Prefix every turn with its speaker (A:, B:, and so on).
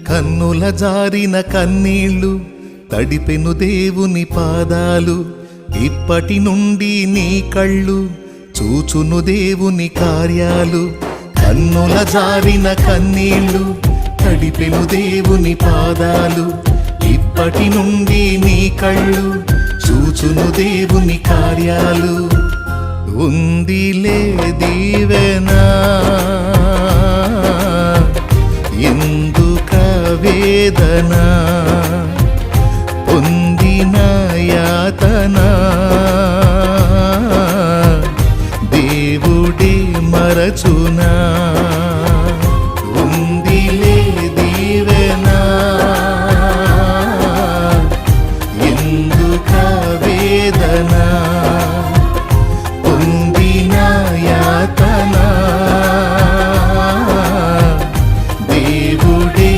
A: కన్నుల జారిన కన్నీళ్ళు తడిపెను దేవుని పాదాలు, ఇప్పటి నుండి నీ కళ్ళు చూచును దేవుని కార్యాలు. కన్నుల జారిన కన్నీళ్ళు తడిపెను దేవుని పాదాలు, ఇప్పటి నుండి నీ కళ్ళు చూచును దేవుని కార్యాలు. ఉందిలే దీవెనా ఎందుక వేదన, పొందిన యాతన